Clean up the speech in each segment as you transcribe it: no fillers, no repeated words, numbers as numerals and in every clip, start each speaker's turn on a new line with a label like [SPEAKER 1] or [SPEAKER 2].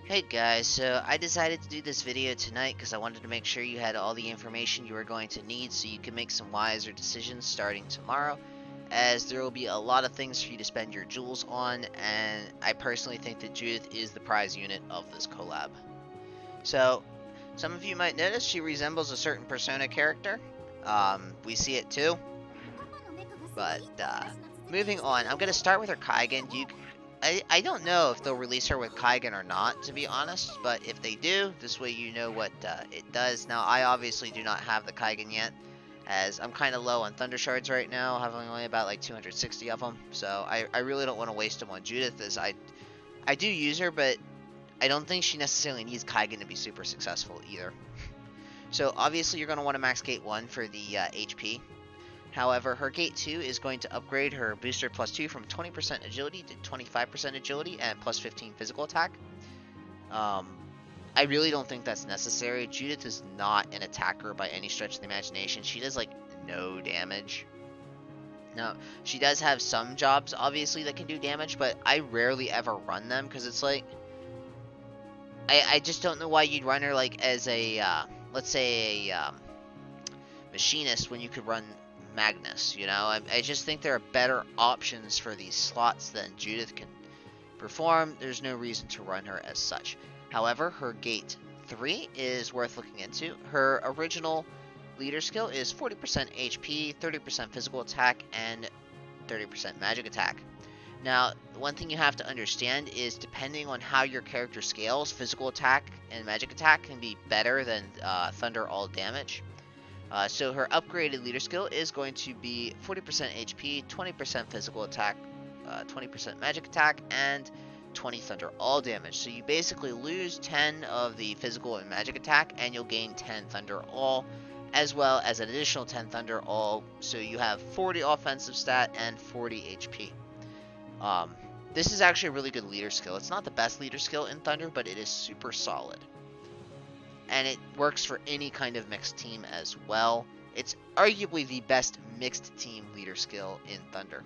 [SPEAKER 1] Hey guys, so I decided to do this video tonight because I wanted to make sure you had all the information you were going to need so you can make some wiser decisions starting tomorrow, as there will be a lot of things for you to spend your jewels on, and I personally think that Judith is the prize unit of this collab. So, some of you might notice she resembles a certain Persona character. We see it too, but moving on, I'm going to start with her Kaigan. I don't know if they'll release her with Kaigan or not, to be honest, but if they do, this way you know what it does. Now, I obviously do not have the Kaigan yet, as I'm kind of low on Thunder Shards right now, having only about like 260 of them, so I really don't want to waste them on Judith, as I do use her, but I don't think she necessarily needs Kaigan to be super successful either. So obviously you're going to want to max Gate 1 for the HP. However, her Gate 2 is going to upgrade her booster plus 2 from 20% agility to 25% agility and plus 15 physical attack. I really don't think that's necessary. Judith is not an attacker by any stretch of the imagination. She does like no damage. Now, she does have some jobs obviously that can do damage, but I rarely ever run them because it's like I just don't know why you'd run her like as a let's say a machinist when you could run Magnus, you know? I just think there are better options for these slots than Judith can perform. There's no reason to run her as such. However, her Gate 3 is worth looking into. Her original leader skill is 40% HP, 30% physical attack, and 30% magic attack. Now, one thing you have to understand is depending on how your character scales, physical attack and magic attack can be better than Thunder all damage. So her upgraded leader skill is going to be 40% HP, 20% physical attack, 20% magic attack, and 20 thunder all damage. So you basically lose 10 of the physical and magic attack, and you'll gain 10 thunder all, as well as an additional 10 thunder all. So you have 40 offensive stat and 40 HP. This is actually a really good leader skill. It's not the best leader skill in Thunder, but it is super solid. And it works for any kind of mixed team as well. It's arguably the best mixed team leader skill in Thunder.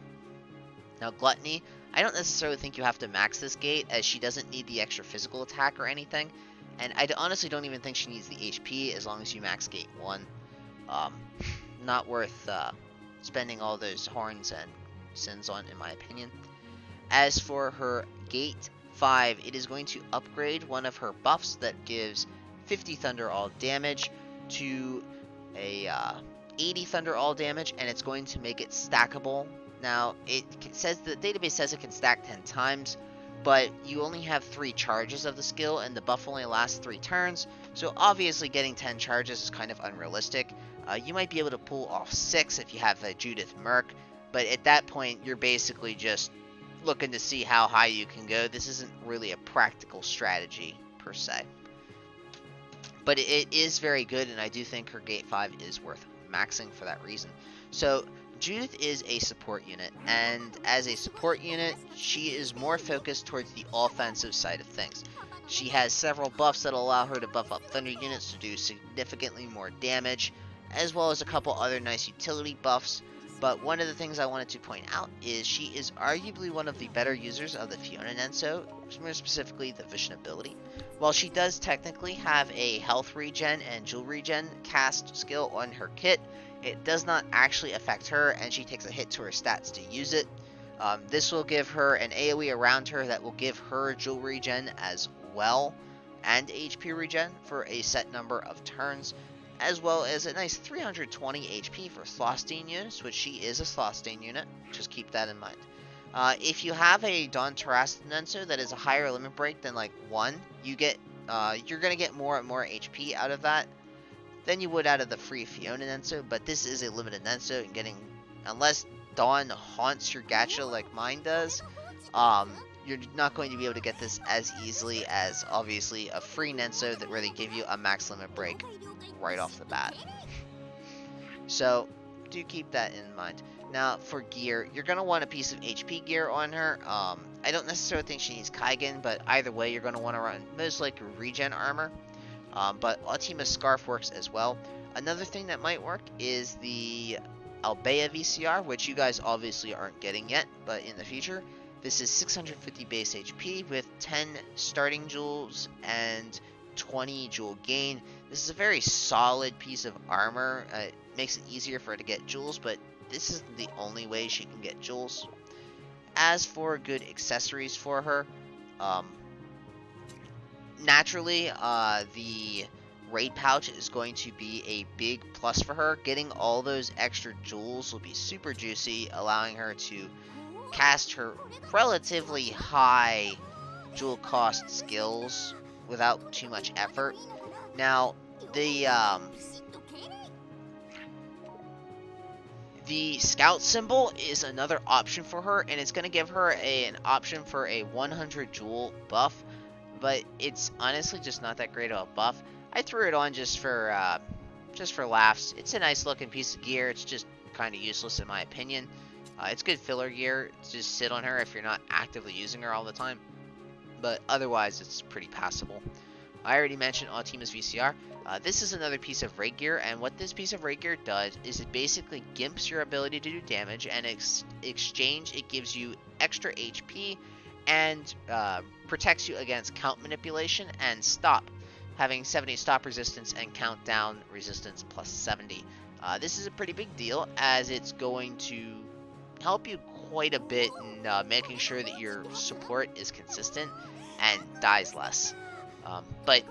[SPEAKER 1] Now, Gluttony, I don't necessarily think you have to max this Gate, as she doesn't need the extra physical attack or anything. And I honestly don't even think she needs the HP as long as you max Gate 1. Not worth spending all those horns and sins on, in my opinion. As for her Gate 5, it is going to upgrade one of her buffs that gives 50 thunder all damage to a 80 thunder all damage, and it's going to make it stackable. Now, it says the database says it can stack 10 times, but you only have 3 charges of the skill, and the buff only lasts 3 turns, so obviously getting 10 charges is kind of unrealistic. You might be able to pull off 6 if you have a Judith Merc, but at that point, you're basically just looking to see how high you can go. This isn't really a practical strategy, per se. But it is very good, and I do think her Gate 5 is worth maxing for that reason. So, Judith is a support unit, and as a support unit, she is more focused towards the offensive side of things. She has several buffs that allow her to buff up Thunder units to do significantly more damage, as well as a couple other nice utility buffs. But one of the things I wanted to point out is she is arguably one of the better users of the Fiona Nenso, more specifically the Vision ability. While she does technically have a health regen and jewel regen cast skill on her kit, it does not actually affect her, and she takes a hit to her stats to use it. This will give her an AoE around her that will give her jewel regen as well, and HP regen for a set number of turns, as well as a nice 320 HP for Slosteen units, which she is a Slosteen unit. Just keep that in mind. If you have a Dawn Terrastin Nenso that is a higher limit break than like 1, you're going to get more and more HP out of that than you would out of the free Fiona Nenso, but this is a limited Nenso, and unless Dawn haunts your gacha like mine does, you're not going to be able to get this as easily as obviously a free Nenso where they give you a max limit break right off the bat. So do keep that in mind. Now for gear, you're going to want a piece of HP gear on her. I don't necessarily think she needs Kaigan, but either way you're going to want to run most likely regen armor. But Alchemist Scarf works as well. Another thing that might work is the Albea VCR, which you guys obviously aren't getting yet, but in the future. This is 650 base HP with 10 starting jewels and 20 jewel gain. This is a very solid piece of armor. It makes it easier for her to get jewels, but this isn't the only way she can get jewels. As for good accessories for her, naturally, the raid pouch is going to be a big plus for her. Getting all those extra jewels will be super juicy, allowing her to cast her relatively high jewel cost skills without too much effort. Now, the scout symbol is another option for her, and it's going to give her an option for a 100 jewel buff, but it's honestly just not that great of a buff. I threw it on just for laughs. It's a nice looking piece of gear. It's just kind of useless in my opinion. It's good filler gear to just sit on her if you're not actively using her all the time, but otherwise it's pretty passable. I already mentioned Alchemist VCR. This is another piece of raid gear, and what this piece of raid gear does is it basically gimps your ability to do damage, and in exchange it gives you extra HP and protects you against count manipulation and stop, having 70 stop resistance and countdown resistance plus 70. This is a pretty big deal, as it's going to help you quite a bit in making sure that your support is consistent and dies less. But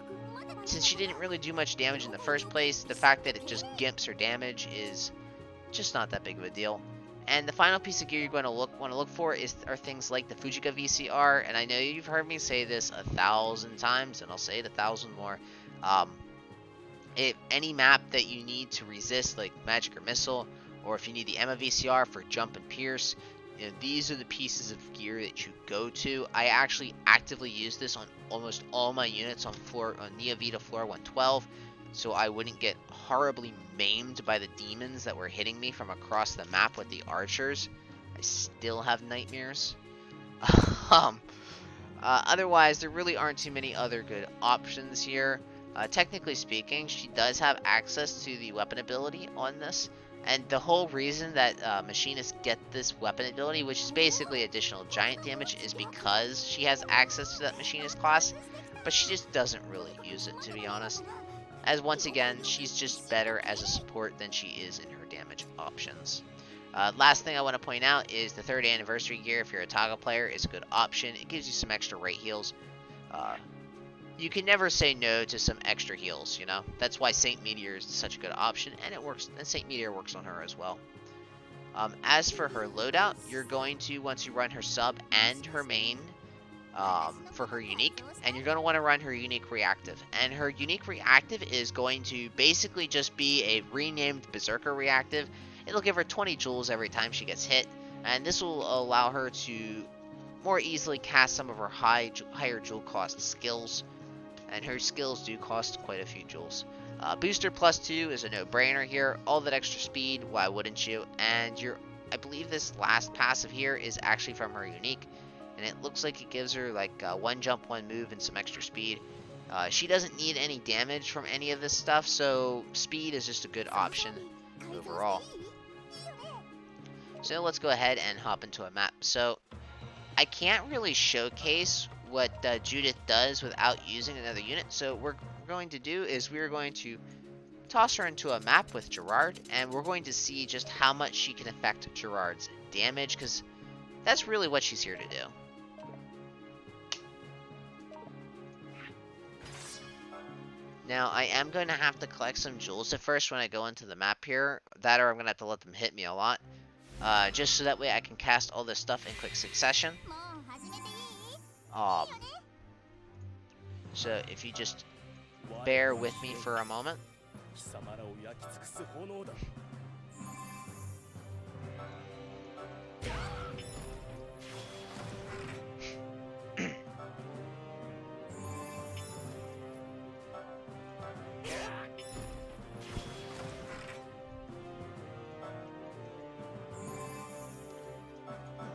[SPEAKER 1] since she didn't really do much damage in the first place, the fact that it just gimps her damage is just not that big of a deal. And the final piece of gear you're going to want to look for are things like the Futaba VCR, and I know you've heard me say this 1,000 times, and I'll say it 1,000 more. If any map that you need to resist, like Magic or Missile, or if you need the Emma VCR for jump and pierce, you know, these are the pieces of gear that you go to. I actually actively use this on almost all my units on Nia Vita floor 112, so I wouldn't get horribly maimed by the demons that were hitting me from across the map with the archers. I still have nightmares. Otherwise, there really aren't too many other good options here. Technically speaking, she does have access to the weapon ability on this. And the whole reason that machinists get this weapon ability, which is basically additional giant damage, is because she has access to that machinist class, but she just doesn't really use it, to be honest. As once again, she's just better as a support than she is in her damage options. Last thing I want to point out is the 3rd anniversary gear. If you're a Toggle player, is a good option. It gives you some extra rate heals. You can never say no to some extra heals, you know? That's why Saint Meteor is such a good option, and it works, and Saint Meteor works on her as well. As for her loadout, you're going to want to run her sub and her main for her unique, and you're going to want to run her unique reactive. And her unique reactive is going to basically just be a renamed Berserker reactive. It'll give her 20 jewels every time she gets hit, and this will allow her to more easily cast some of her higher jewel cost skills. And her skills do cost quite a few jewels. Booster plus 2 is a no-brainer here. All that extra speed, why wouldn't you? And I believe this last passive here is actually from her unique, and it looks like it gives her like 1 jump, 1 move, and some extra speed. She doesn't need any damage from any of this stuff, so speed is just a good option overall. So let's go ahead and hop into a map. So I can't really showcase what Judith does without using another unit, so what we're going to do is we're going to toss her into a map with Gerard, and we're going to see just how much she can affect Gerard's damage, because that's really what she's here to do. Now, I am going to have to collect some jewels at first when I go into the map here, that or I'm going to have to let them hit me a lot, just so that way I can cast all this stuff in quick succession. So if you just bear with me for a moment.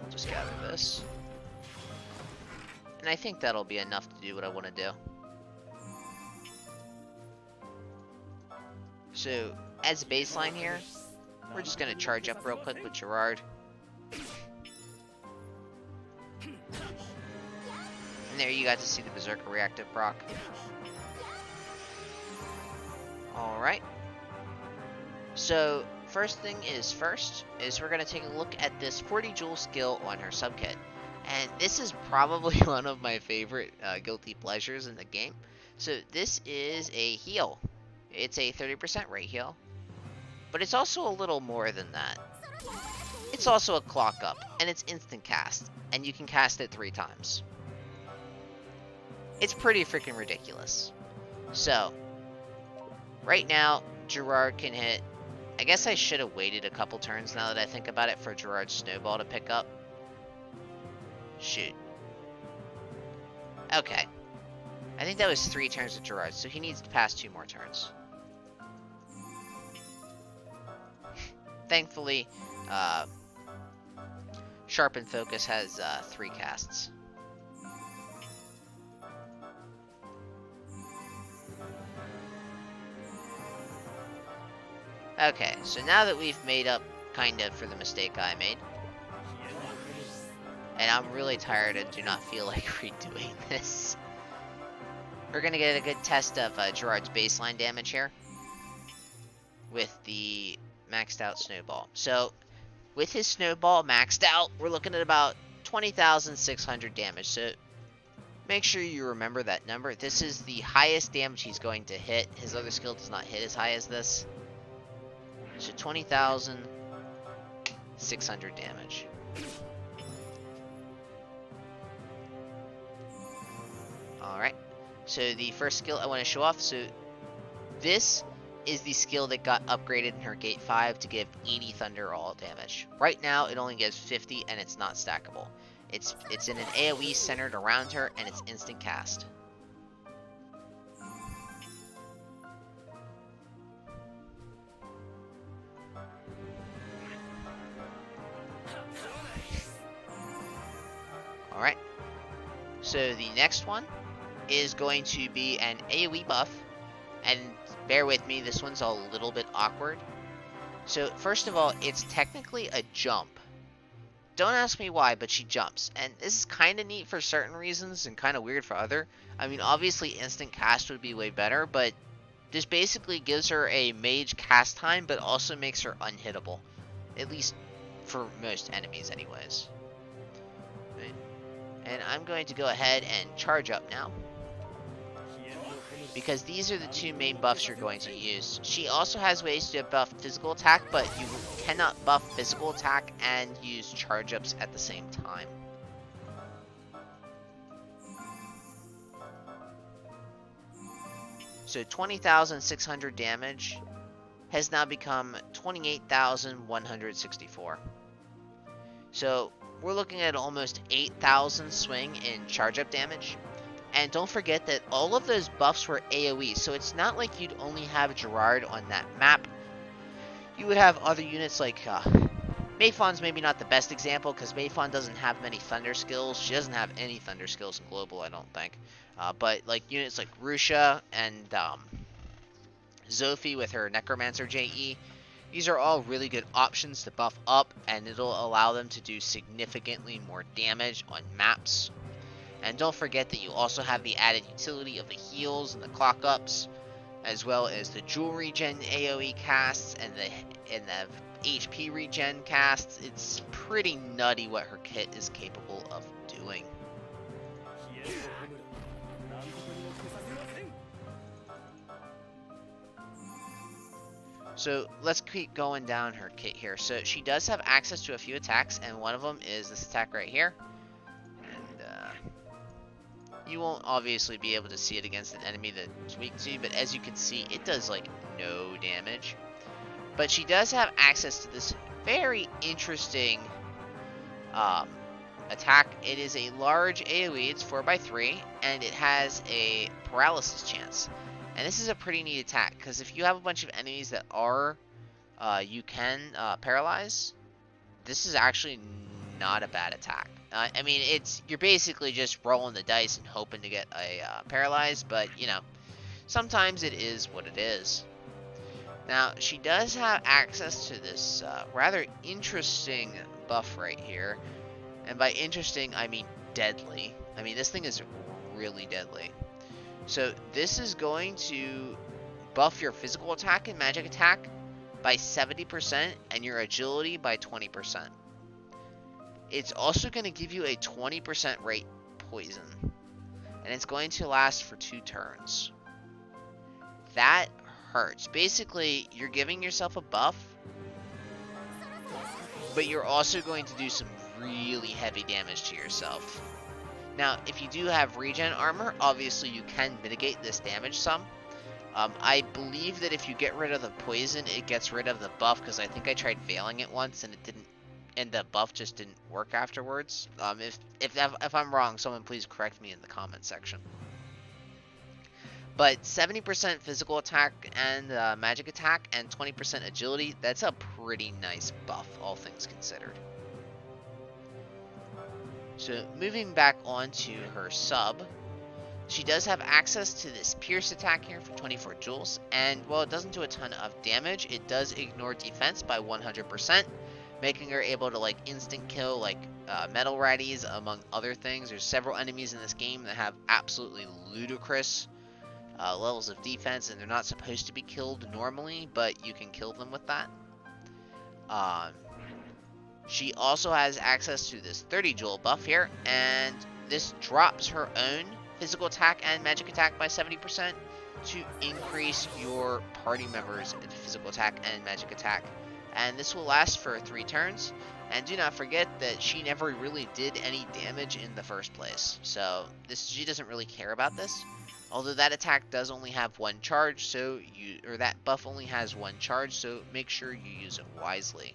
[SPEAKER 1] I'll just gather this. And I think that'll be enough to do what I want to do. So, as a baseline here, we're just going to charge up real quick with Gerard. And there you got to see the Berserker reactive proc. Alright. So, first thing is first, is we're going to take a look at this 40 Joule skill on her subkit. And this is probably one of my favorite guilty pleasures in the game. So this is a heal. It's a 30% rate heal. But it's also a little more than that. It's also a clock up, and it's instant cast. And you can cast it 3 times. It's pretty freaking ridiculous. So, right now, Gerard can hit... I guess I should have waited a couple turns now that I think about it for Gerard's snowball to pick up. Shoot. Okay. I think that was 3 turns with Gerard, so he needs to pass 2 more turns. Thankfully, Sharpen Focus has 3 casts. Okay, so now that we've made up, kind of, for the mistake I made, and I'm really tired and do not feel like redoing this, we're going to get a good test of Gerard's baseline damage here with the maxed out snowball. So, with his snowball maxed out, we're looking at about 20,600 damage. So, make sure you remember that number. This is the highest damage he's going to hit. His other skill does not hit as high as this. So 20,600 damage. Alright. So the first skill I want to show off. So this is the skill that got upgraded in her Gate 5 to give 80 Thunder all damage. Right now it only gives 50 and it's not stackable. It's in an AoE centered around her and it's instant cast. Alright, so the next one is going to be an AoE buff, and bear with me, this one's a little bit awkward. So first of all, it's technically a jump. Don't ask me why, but she jumps, and this is kind of neat for certain reasons and kind of weird for other. I mean, obviously instant cast would be way better, but this basically gives her a mage cast time, but also makes her unhittable, at least for most enemies anyways. And I'm going to go ahead and charge up now, because these are the 2 main buffs you're going to use. She also has ways to buff physical attack, but you cannot buff physical attack and use charge ups at the same time. So 20,600 damage has now become 28,164. So we're looking at almost 8,000 swing in charge up damage. And don't forget that all of those buffs were AoE, so it's not like you'd only have Gerard on that map. You would have other units like Mayfawn's maybe not the best example, because Mayfawn doesn't have many thunder skills. She doesn't have any thunder skills in global, I don't think. But like units like Rusha and Zophie with her Necromancer JE, these are all really good options to buff up, and it'll allow them to do significantly more damage on maps. And don't forget that you also have the added utility of the heals and the clock ups, as well as the jewel regen AoE casts and the HP regen casts. It's pretty nutty what her kit is capable of doing. So let's keep going down her kit here. So she does have access to a few attacks, and one of them is this attack right here. And you won't obviously be able to see it against an enemy that's weak to you, but as you can see, it does like no damage. But she does have access to this very interesting attack. It is a large AoE, it's 4x3, and it has a paralysis chance. And this is a pretty neat attack, because if you have a bunch of enemies that are, you can paralyze, this is actually not a bad attack. I mean, you're basically just rolling the dice and hoping to get a paralyzed, but, you know, sometimes it is what it is. Now, she does have access to this rather interesting buff right here, and by interesting, I mean deadly. I mean, this thing is really deadly. So this is going to buff your physical attack and magic attack by 70% and your agility by 20%. It's also going to give you a 20% rate poison, and it's going to last for 2 turns. That hurts. Basically, you're giving yourself a buff, but you're also going to do some really heavy damage to yourself. Now, if you do have regen armor, obviously you can mitigate this damage some. I believe that if you get rid of the poison, it gets rid of the buff, because I think I tried veiling it once and it didn't, and the buff just didn't work afterwards. If I'm wrong, someone please correct me in the comment section. But 70% physical attack and magic attack and 20% agility, that's a pretty nice buff, all things considered. So moving back onto her sub, she does have access to this pierce attack here for 24 joules, and while it doesn't do a ton of damage, it does ignore defense by 100%, making her able to like instant kill like metal ratties, among other things. There's several enemies in this game that have absolutely ludicrous levels of defense, and they're not supposed to be killed normally, but you can kill them with that. She also has access to this 30 joule buff here, and this drops her own physical attack and magic attack by 70% to increase your party members' physical attack and magic attack. And this will last for 3 turns. And do not forget that she never really did any damage in the first place, so she doesn't really care about this. Although that attack does only have 1 charge, or that buff only has 1 charge, so make sure you use it wisely.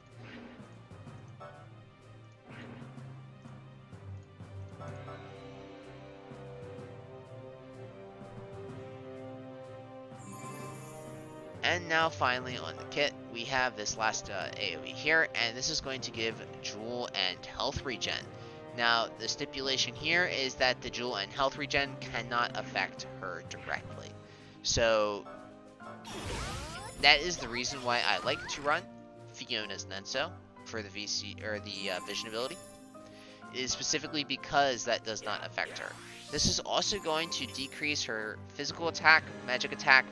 [SPEAKER 1] And now finally on the kit, we have this last AoE here, and this is going to give Jewel and health regen. Now, the stipulation here is that the Jewel and health regen cannot affect her directly. So, that is the reason why I like to run Fiona's Nenso for the VC, or the vision ability. It is specifically because that does not affect her. This is also going to decrease her physical attack,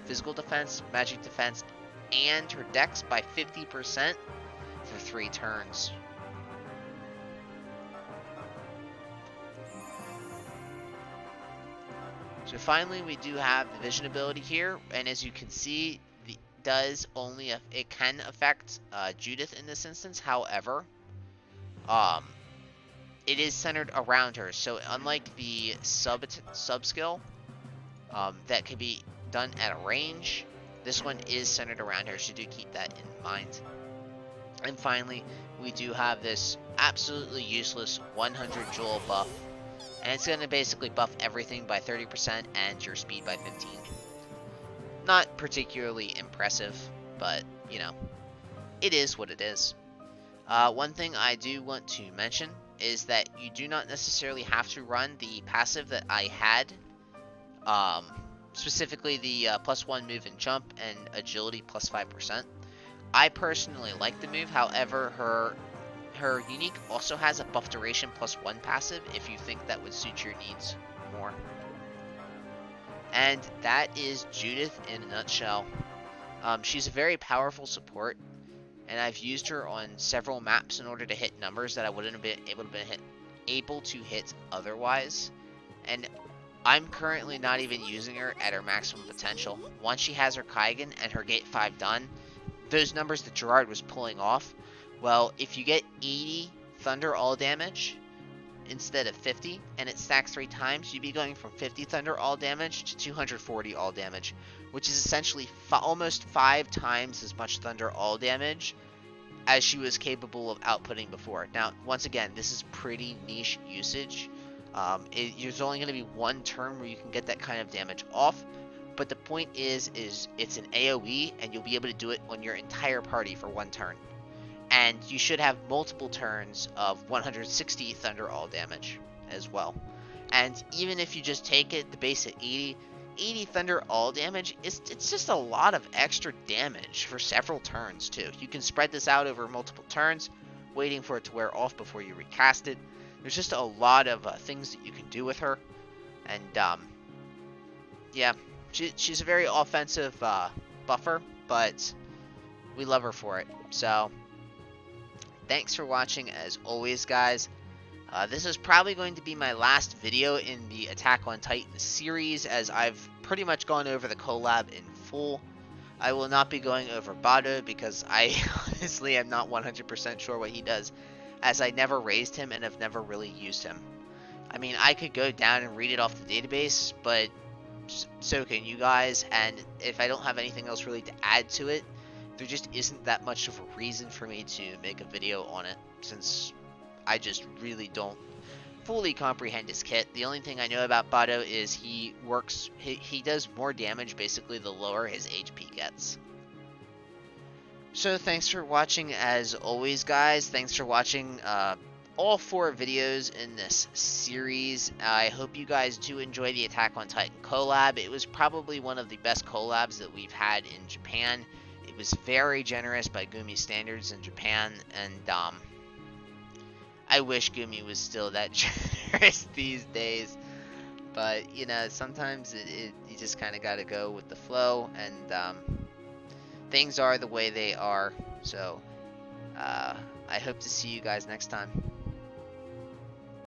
[SPEAKER 1] physical defense, magic defense, and her dex by 50% for 3 turns. So finally, we do have the vision ability here, and as you can see, it can affect Judith in this instance. However, it is centered around her, so unlike the sub skill that can be done at a range, this one is centered around her, so do keep that in mind. And finally, we do have this absolutely useless 100 joule buff, and it's going to basically buff everything by 30% and your speed by 15. Not particularly impressive, but you know, it is what it is. One thing I do want to mention is that you do not necessarily have to run the passive that I had, specifically the +1 move and jump and agility plus 5%. I personally like the move, however, her unique also has a buff duration +1 passive if you think that would suit your needs more. And that is Judith in a nutshell. She's a very powerful support, and I've used her on several maps in order to hit numbers that I wouldn't have been able to hit otherwise. And I'm currently not even using her at her maximum potential. Once she has her Kaigan and her Gate 5 done, those numbers that Gerard was pulling off, well, if you get 80 Thunder all damage instead of 50, and it stacks 3 times, you'd be going from 50 Thunder all damage to 240 all damage, which is essentially almost 5 times as much Thunder all damage as she was capable of outputting before. Now, once again, this is pretty niche usage. There's only going to be 1 turn where you can get that kind of damage off, but the point is it's an AoE, and you'll be able to do it on your entire party for 1 turn. And you should have multiple turns of 160 Thunder all damage as well. And even if you just take it, the base at 80 Thunder all damage, it's just a lot of extra damage for several turns too. You can spread this out over multiple turns, waiting for it to wear off before you recast it. There's just a lot of things that you can do with her. And yeah, she's a very offensive buffer, but we love her for it. So thanks for watching as always, guys. This is probably going to be my last video in the Attack on Titan series, as I've pretty much gone over the collab in full. I will not be going over Bado because I honestly am not 100% sure what he does, as I never raised him and have never really used him. I mean, I could go down and read it off the database, but so can you guys, and if I don't have anything else really to add to it, there just isn't that much of a reason for me to make a video on it, since I just really don't fully comprehend his kit. The only thing I know about Bado is he does more damage basically the lower his HP gets. So thanks for watching as always, guys. Thanks for watching all 4 videos in this series. I hope you guys do enjoy the Attack on Titan collab. It was probably one of the best collabs that we've had in Japan. It was very generous by Gumi standards in Japan, and I wish Gumi was still that generous these days. But, you know, sometimes you just kind of got to go with the flow, and things are the way they are. So, I hope to see you guys next time.